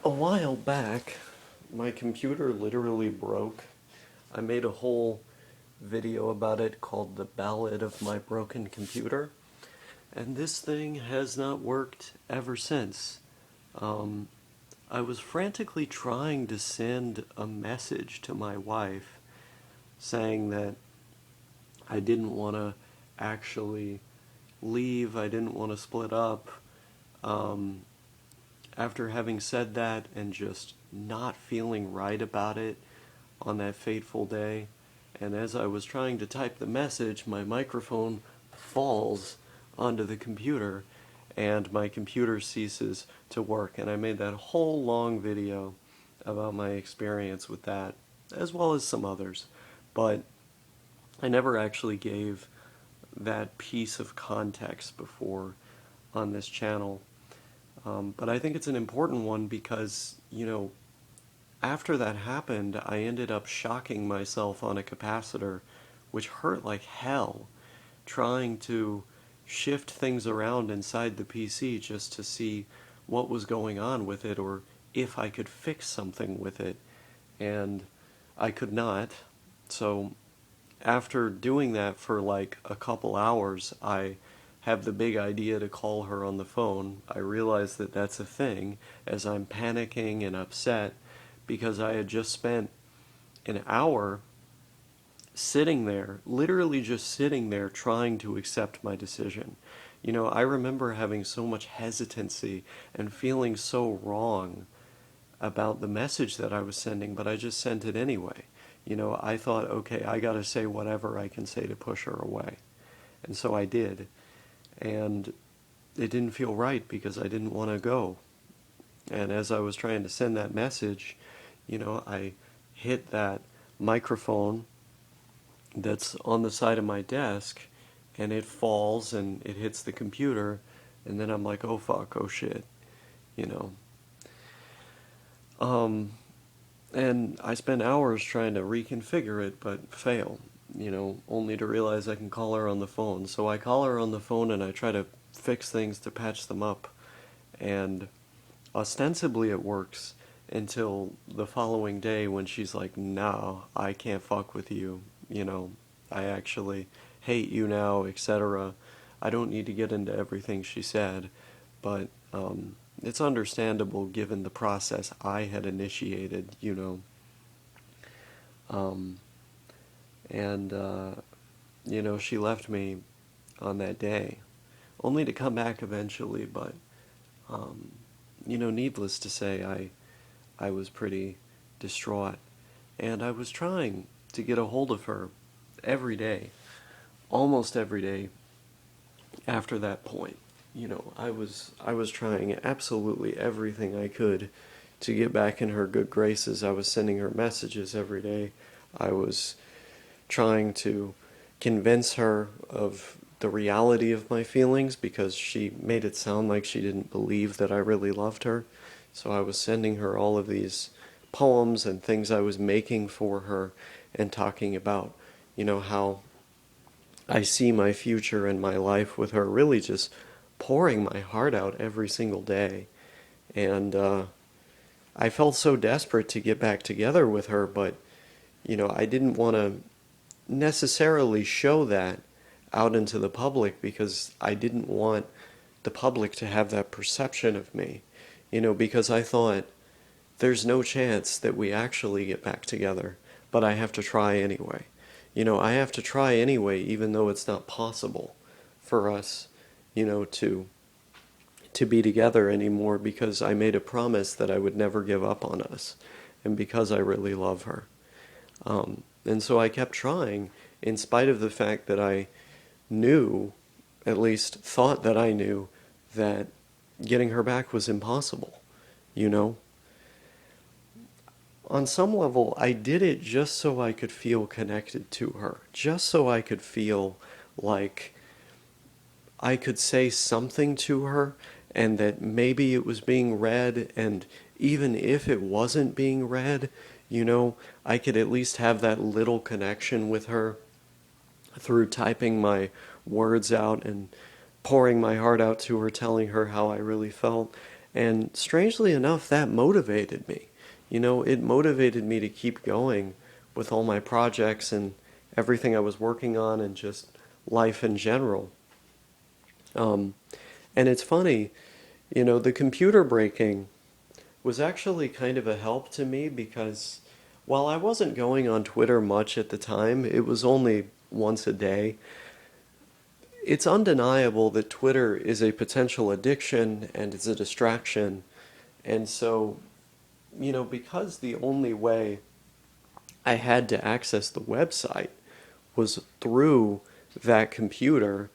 A while back, my computer literally broke. I made a whole video about it called The Ballad of My Broken Computer, and this thing has not worked ever since. Um, I was frantically trying to send a message to my wife saying that I didn't want to actually leave, I didn't want to split up. Um, After having said that and just not feeling right about it on that fateful day, and as I was trying to type the message, my microphone falls onto the computer and my computer ceases to work. And I made that whole long video about my experience with that, as well as some others. But I never actually gave that piece of context before on this channel. But I think it's an important one because, after that happened, I ended up shocking myself on a capacitor, which hurt like hell, trying to shift things around inside the PC just to see what was going on with it or if I could fix something with it. And I could not. So after doing that for like a couple hours, I have the big idea to call her on the phone. I realize that that's a thing as I'm panicking and upset because I had just spent an hour sitting there, literally just sitting there trying to accept my decision. I remember having so much hesitancy and feeling so wrong about the message that I was sending, but I just sent it anyway. I thought, okay, I gotta say whatever I can say to push her away. And so I did. And it didn't feel right because I didn't want to go. And as I was trying to send that message, I hit that microphone that's on the side of my desk and it falls and it hits the computer. And then I'm like, oh fuck, oh shit, you know. And I spent hours trying to reconfigure it, but fail, only to realize I can call her on the phone. So I call her on the phone and I try to fix things to patch them up. And ostensibly it works until the following day when she's like, "No, I can't fuck with you. I actually hate you now, etc." I don't need to get into everything she said, but it's understandable given the process I had initiated. Um, and she left me on that day, only to come back eventually, but, needless to say, I was pretty distraught. And I was trying to get a hold of her every day, almost every day after that point. I was trying absolutely everything I could to get back in her good graces. I was sending her messages every day. I was trying to convince her of the reality of my feelings because she made it sound like she didn't believe that I really loved her. So I was sending her all of these poems and things I was making for her and talking about, how I see my future and my life with her, really just pouring my heart out every single day. And I felt so desperate to get back together with her, but, I didn't want to necessarily show that out into the public because I didn't want the public to have that perception of me, because I thought there's no chance that we actually get back together, but I have to try anyway. I have to try anyway, even though it's not possible for us, to be together anymore because I made a promise that I would never give up on us and because I really love her. And so I kept trying in spite of the fact that I knew, at least thought that I knew, that getting her back was impossible, On some level, I did it just so I could feel connected to her, just so I could feel like I could say something to her and that maybe it was being read, and even if it wasn't being read, I could at least have that little connection with her through typing my words out and pouring my heart out to her, telling her how I really felt. And strangely enough, that motivated me. It motivated me to keep going with all my projects and everything I was working on and just life in general. Um, and it's funny, the computer breaking was actually kind of a help to me because while I wasn't going on Twitter much at the time, it was only once a day. It's undeniable that Twitter is a potential addiction and it's a distraction. And so, because the only way I had to access the website was through that computer,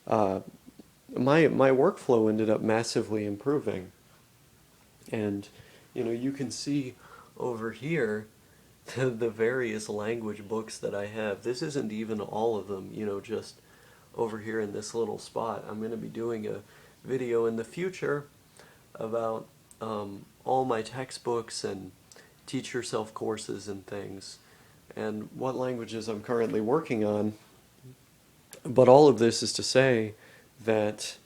uh, my workflow ended up massively improving. And you can see over here the various language books that I have. This isn't even all of them, just over here in this little spot. I'm going to be doing a video in the future about all my textbooks and teach yourself courses and things and what languages I'm currently working on. But all of this is to say that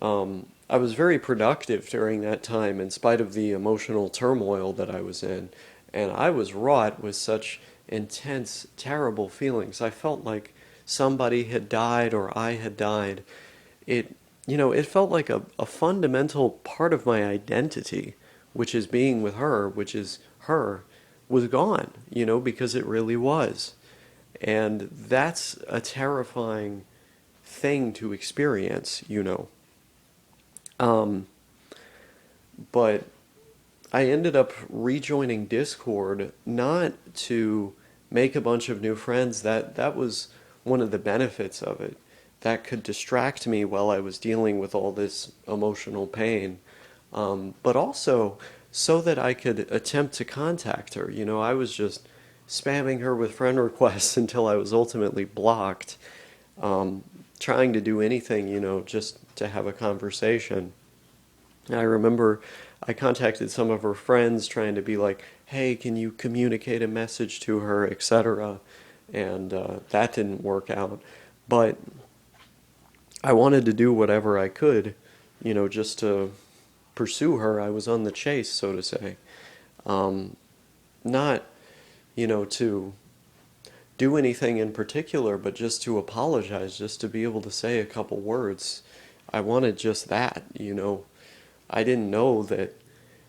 I was very productive during that time in spite of the emotional turmoil that I was in. And I was wrought with such intense, terrible feelings. I felt like somebody had died or I had died. It felt like a fundamental part of my identity, which is being with her, which is her, was gone, because it really was. And that's a terrifying thing to experience. Um, but I ended up rejoining Discord not to make a bunch of new friends. That was one of the benefits of it. That could distract me while I was dealing with all this emotional pain. But also so that I could attempt to contact her. I was just spamming her with friend requests until I was ultimately blocked, trying to do anything, just to have a conversation. I remember I contacted some of her friends trying to be like, hey, can you communicate a message to her, etc. And that didn't work out. But I wanted to do whatever I could, just to pursue her. I was on the chase, so to say. Not, to do anything in particular, but just to apologize, just to be able to say a couple words. I wanted just that. I didn't know that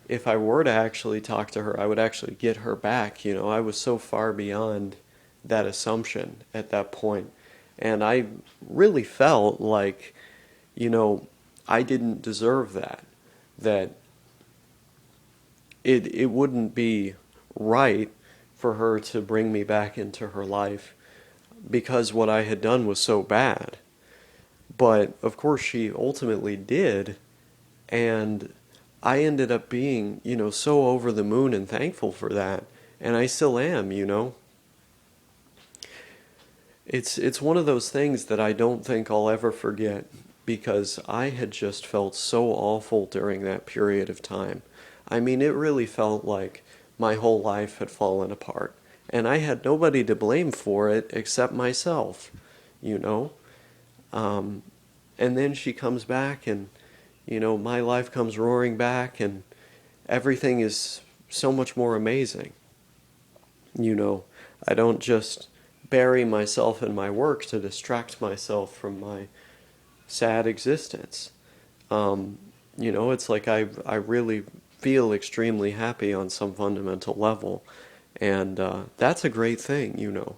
if I were to actually talk to her, I would actually get her back. I was so far beyond that assumption at that point. And I really felt like, I didn't deserve that. That it wouldn't be right for her to bring me back into her life because what I had done was so bad. But of course she ultimately did, and I ended up being, so over the moon and thankful for that. And I still am. It's one of those things that I don't think I'll ever forget because I had just felt so awful during that period of time. I mean, it really felt like my whole life had fallen apart. And I had nobody to blame for it except myself, you know? Um, and then she comes back and, my life comes roaring back and everything is so much more amazing. You know, I don't just bury myself in my work to distract myself from my sad existence. Um, it's like I really feel extremely happy on some fundamental level, and that's a great thing.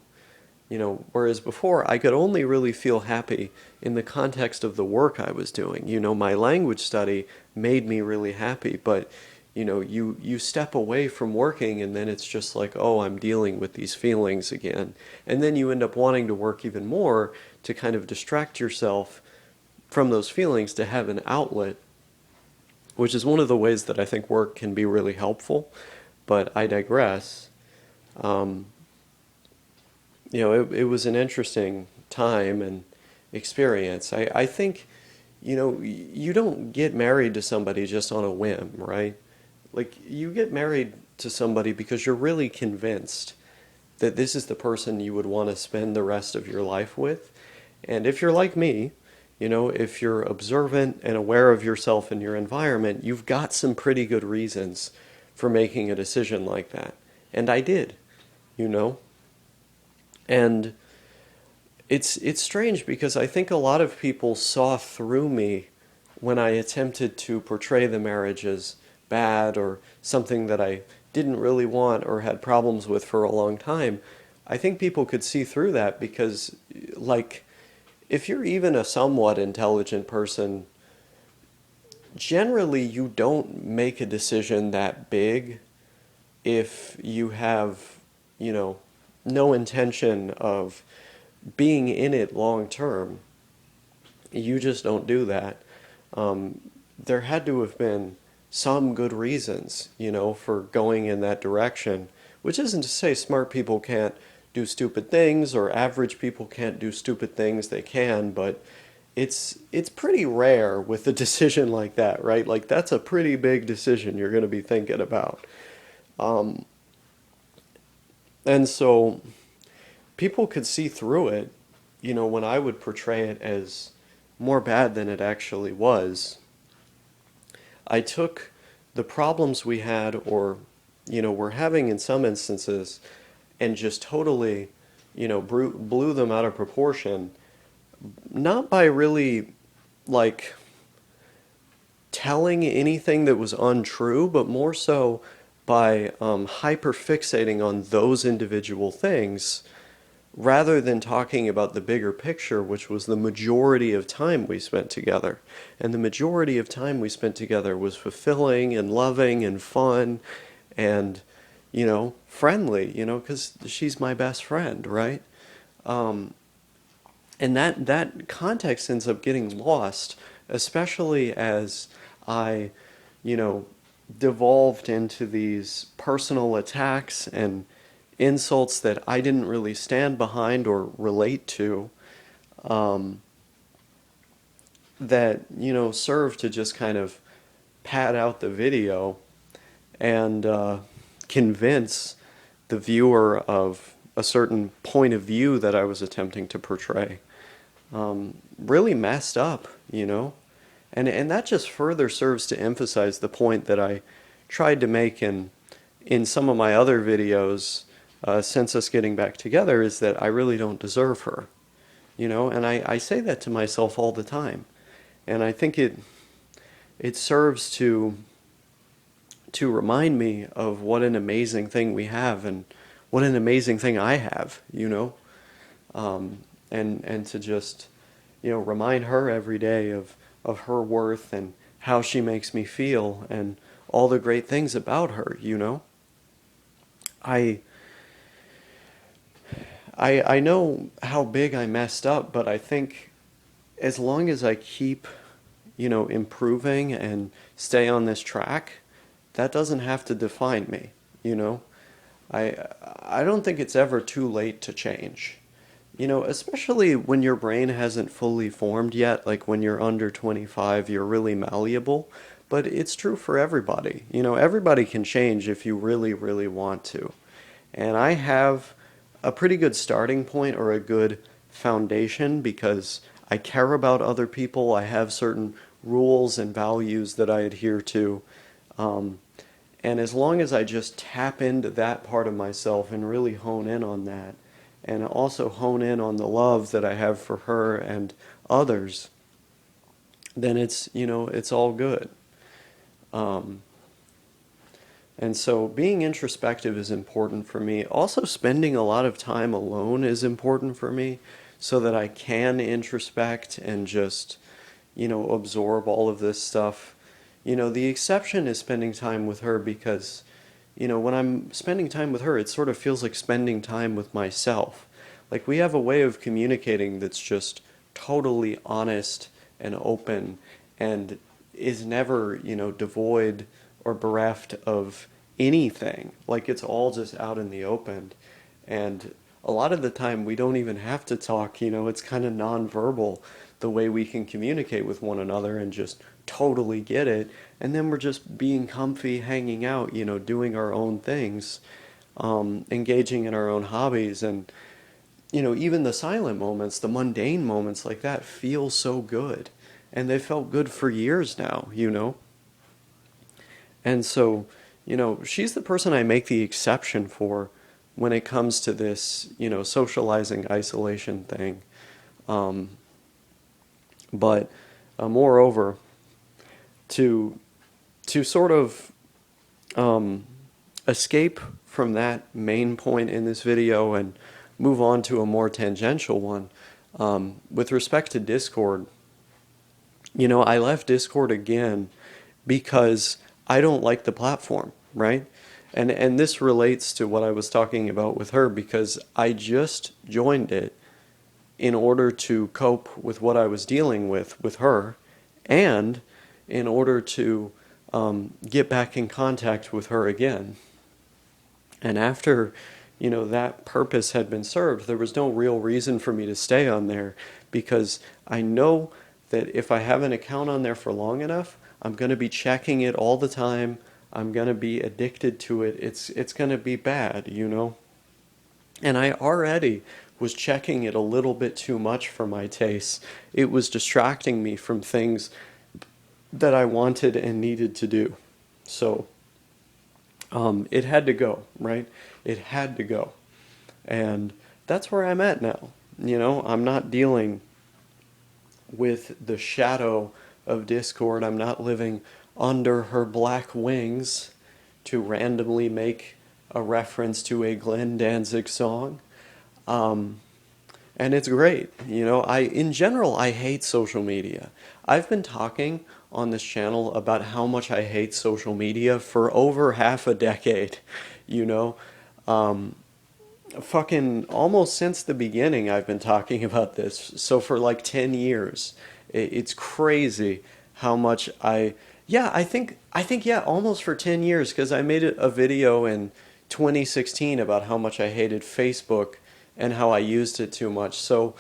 Whereas before I could only really feel happy in the context of the work I was doing. My language study made me really happy, but you step away from working and then it's just like, oh, I'm dealing with these feelings again. And then you end up wanting to work even more to kind of distract yourself from those feelings to have an outlet, which is one of the ways that I think work can be really helpful. But I digress. Um, it was an interesting time and experience. I think, you don't get married to somebody just on a whim, right? Like, you get married to somebody because you're really convinced that this is the person you would want to spend the rest of your life with. And if you're like me, You know, if you're observant and aware of yourself and your environment, you've got some pretty good reasons for making a decision like that. And I did, you know? And it's strange because I think a lot of people saw through me when I attempted to portray the marriage as bad or something that I didn't really want or had problems with for a long time. I think people could see through that because, like, if you're even a somewhat intelligent person, generally you don't make a decision that big if you have, you know, no intention of being in it long term. You just don't do that. There had to have been some good reasons, you know, for going in that direction, which isn't to say smart people can't do stupid things or average people can't do stupid things. They can, but it's pretty rare with a decision like that, right? Like that's a pretty big decision you're going to be thinking about. Um, and so people could see through it, you know, when I would portray it as more bad than it actually was. I took the problems we had, or, you know, were having in some instances, and just totally, you know, blew them out of proportion, not by really, like, telling anything that was untrue, but more so by hyper fixating on those individual things rather than talking about the bigger picture, which was the majority of time we spent together. And the majority of time we spent together was fulfilling and loving and fun and, you know, friendly, you know, because she's my best friend, right? Um, and that context ends up getting lost, especially as I, you know, devolved into these personal attacks and insults that I didn't really stand behind or relate to, um, that, you know, served to just kind of pad out the video and convince the viewer of a certain point of view that I was attempting to portray. Really messed up, you know? And that just further serves to emphasize the point that I tried to make in some of my other videos since us getting back together, is that I really don't deserve her, you know? And I say that to myself all the time. And I think it serves to remind me of what an amazing thing we have and what an amazing thing I have, you know? And to just, you know, remind her every day of her worth and how she makes me feel and all the great things about her, you know? I I know how big I messed up, but I think as long as I keep, you know, improving and stay on this track, that doesn't have to define me, you know? I I don't think it's ever too late to change. You know, especially when your brain hasn't fully formed yet, like when you're under 25, you're really malleable, but it's true for everybody. You know, everybody can change if you really, really want to. And I have a pretty good starting point or a good foundation because I care about other people. I have certain rules and values that I adhere to. Um, and as long as I just tap into that part of myself and really hone in on that, and also hone in on the love that I have for her and others, then it's, you know, it's all good. Um, and so being introspective is important for me. Also, spending a lot of time alone is important for me so that I can introspect and just, you know, absorb all of this stuff. You know, the exception is spending time with her because, you know, when I'm spending time with her, it sort of feels like spending time with myself. Like we have a way of communicating that's just totally honest and open and is never, you know, devoid or bereft of anything. Like it's all just out in the open. And a lot of the time we don't even have to talk, you know, it's kind of nonverbal the way we can communicate with one another and just totally get it. And then we're just being comfy, hanging out, you know, doing our own things, engaging in our own hobbies. And even the silent moments, the mundane moments like that feel so good. And they felt good for years now. And so, she's the person I make the exception for when it comes to this, socializing isolation thing. Um, but moreover, to sort of escape from that main point in this video and move on to a more tangential one, with respect to Discord, I left Discord again because I don't like the platform, right? And this relates to what I was talking about with her, because I just joined it in order to cope with what I was dealing with her, and in order to get back in contact with her again. And after, that purpose had been served, there was no real reason for me to stay on there, because I know that if I have an account on there for long enough, I'm going to be checking it all the time. I'm going to be addicted to it. It's going to be bad. And I already was checking it a little bit too much for my tastes. It was distracting me from things that I wanted and needed to do. So it had to go, right? It had to go. And that's where I'm at now. I'm not dealing with the shadow of Discord. I'm not living under her black wings, to randomly make a reference to a Glenn Danzig song. And it's great. In general, I hate social media. I've been talking on this channel about how much I hate social media for over half a decade. You know, fucking almost since the beginning, I've been talking about this. So for like 10 years, it's crazy how much yeah, I think, yeah, almost for 10 years, because I made a video in 2016 about how much I hated Facebook and how I used it too much. So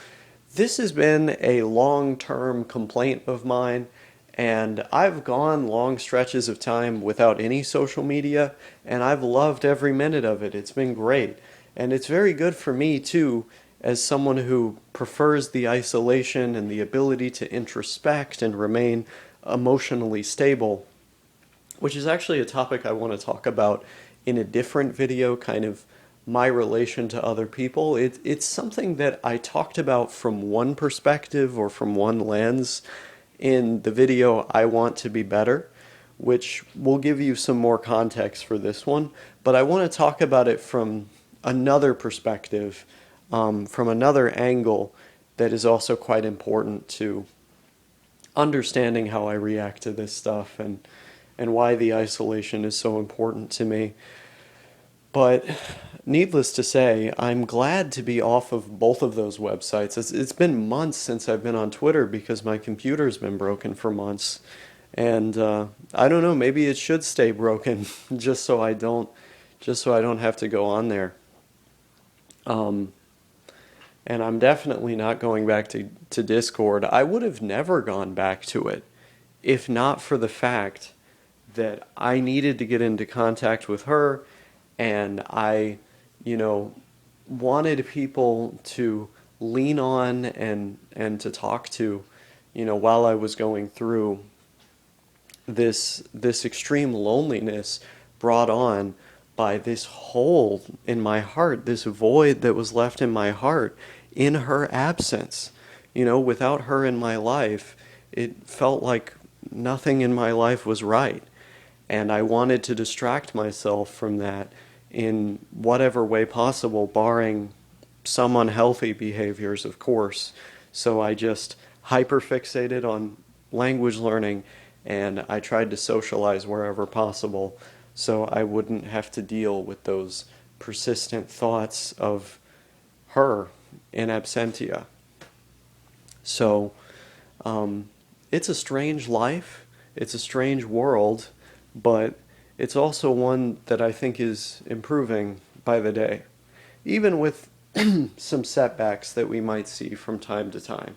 this has been a long-term complaint of mine, and I've gone long stretches of time without any social media, and I've loved every minute of it. It's been great. And it's very good for me too, as someone who prefers the isolation and the ability to introspect and remain emotionally stable, which is actually a topic I want to talk about in a different video, kind of my relation to other people. It's something that I talked about from one perspective or from one lens in the video I Want to Be Better, which will give you some more context for this one. But I want to talk about it from another perspective, from another angle that is also quite important to understanding how I react to this stuff, and why the isolation is so important to me. But needless to say, I'm glad to be off of both of those websites. It's been months since I've been on Twitter because my computer's been broken for months. And I don't know, maybe it should stay broken just so I don't have to go on there. And I'm definitely not going back to Discord. I would have never gone back to it if not for the fact that I needed to get into contact with her, and I, wanted people to lean on and to talk to, while I was going through this extreme loneliness brought on by this hole in my heart, this void that was left in my heart in her absence. Without her in my life, it felt like nothing in my life was right. And I wanted to distract myself from that in whatever way possible, barring some unhealthy behaviors, of course. So I just hyperfixated on language learning, and I tried to socialize wherever possible so I wouldn't have to deal with those persistent thoughts of her in absentia. So it's a strange life, it's a strange world, but it's also one that I think is improving by the day, even with some setbacks that we might see from time to time.